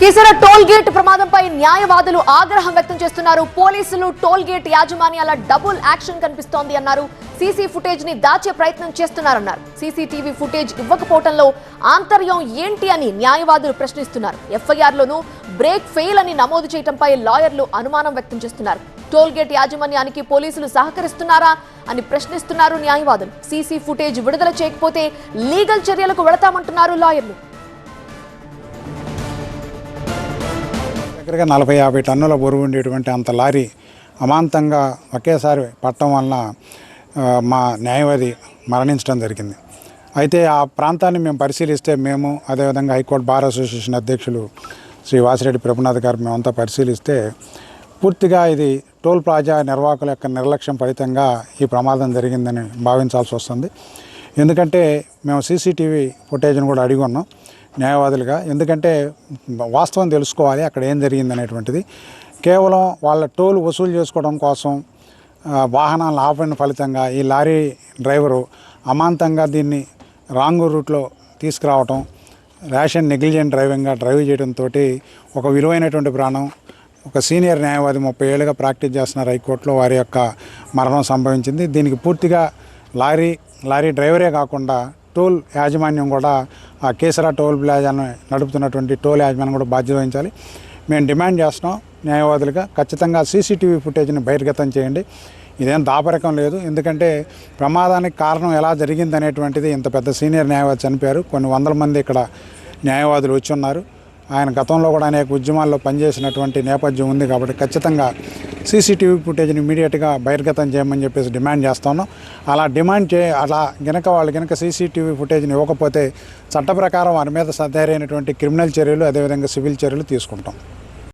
Keesara toll gate ప్రమాదంపై న్యాయవాదులు ఆగ్రహం వ్యక్తం చేస్తున్నారు. పోలీసులు టోల్ గేట్ యాజమాన్యాల డబుల్ యాక్షన్ కనిపిస్తోంది అన్నారు. సీసీ ఫుటేజ్ ని దాచే ప్రయత్నం చేస్తున్నారన్నారు. సీసీటీవీ ఫుటేజ్ ఇవ్వకపోవడంలో ఆంతర్యం ఏంటి అని న్యాయవాదులు ప్రశ్నిస్తున్నారు. ఎఫ్ఐఆర్ లోనూ బ్రేక్ ఫెయిల్ అని నమోదు చేయడంపై లాయర్లు అనుమానం వ్యక్తం చేస్తున్నారు. టోల్ గేట్ యాజమాన్యానికి పోలీసులు సహకరిస్తున్నారా అని ప్రశ్నిస్తున్నారు న్యాయవాదులు. సీసీ ఫుటేజ్ విడుదల చేయకపోతే లీగల్ చర్యలకు వెళతామంటున్నారు లాయర్లు. దగ్గరగా 40-50 టన్నుల బరువు ఉండేటువంటి అంత లారీ అమాంతంగా ఒకేసారి పట్టడం వలన మా న్యాయవాది మరణించడం జరిగింది. అయితే ఆ ప్రాంతాన్ని మేము పరిశీలిస్తే మేము అదేవిధంగా హైకోర్టు బార్ అసోసియేషన్ అధ్యక్షులు శ్రీ వాసిరెడ్డి ప్రభునాథ్ గారు మేమంతా పరిశీలిస్తే పూర్తిగా ఇది టోల్ ప్లాజా నిర్వాహకుల యొక్క నిర్లక్ష్యం ఫలితంగా ఈ ప్రమాదం జరిగిందని భావించాల్సి వస్తుంది. ఎందుకంటే మేము సీసీటీవీ ఫుటేజ్ను కూడా అడిగి ఉన్నాం న్యాయవాదులుగా. ఎందుకంటే వాస్తవం తెలుసుకోవాలి అక్కడ ఏం జరిగింది అనేటువంటిది. కేవలం వాళ్ళ టోల్ వసూలు చేసుకోవడం కోసం వాహనాలను ఆపిన ఫలితంగా ఈ లారీ డ్రైవరు అమాంతంగా దీన్ని రాంగ్ రూట్లో తీసుకురావటం, ర్యాష్ అండ్ నెగ్లిజెంట్ డ్రైవ్ చేయడంతో ఒక విలువైనటువంటి ప్రాణం, ఒక సీనియర్ న్యాయవాది 30 ఏళ్ళుగా ప్రాక్టీస్ చేస్తున్నారు హైకోర్టులో, వారి యొక్క మరణం సంభవించింది. దీనికి పూర్తిగా లారీ డ్రైవరే కాకుండా టోల్ యాజమాన్యం కూడా ఆ కీసర టోల్ ప్లాజాను నడుపుతున్నటువంటి టోల్ యాజమాన్యం కూడా బాధ్యత వహించాలి. మేము డిమాండ్ చేస్తున్నాం న్యాయవాదులుగా, ఖచ్చితంగా సీసీటీవీ ఫుటేజ్ని బహిర్గతం చేయండి. ఇదేం దాపరికం లేదు. ఎందుకంటే ప్రమాదానికి కారణం ఎలా జరిగింది అనేటువంటిది, ఇంత పెద్ద సీనియర్ న్యాయవాది చనిపోయారు, కొన్ని వందల మంది ఇక్కడ న్యాయవాదులు వచ్చి ఉన్నారు. ఆయన గతంలో కూడా అనేక ఉద్యమాల్లో పనిచేసినటువంటి నేపథ్యం ఉంది. కాబట్టి ఖచ్చితంగా సీసీటీవీ ఫుటేజ్ని ఇమీడియట్గా బహిర్గతం చేయమని చెప్పేసి డిమాండ్ చేస్తున్నాం. అలా గనక సీసీటీవీ ఫుటేజ్ని ఇవ్వకపోతే చట్ట ప్రకారం వారి మీద సరైనటువంటి క్రిమినల్ చర్యలు అదేవిధంగా సివిల్ చర్యలు తీసుకుంటాం.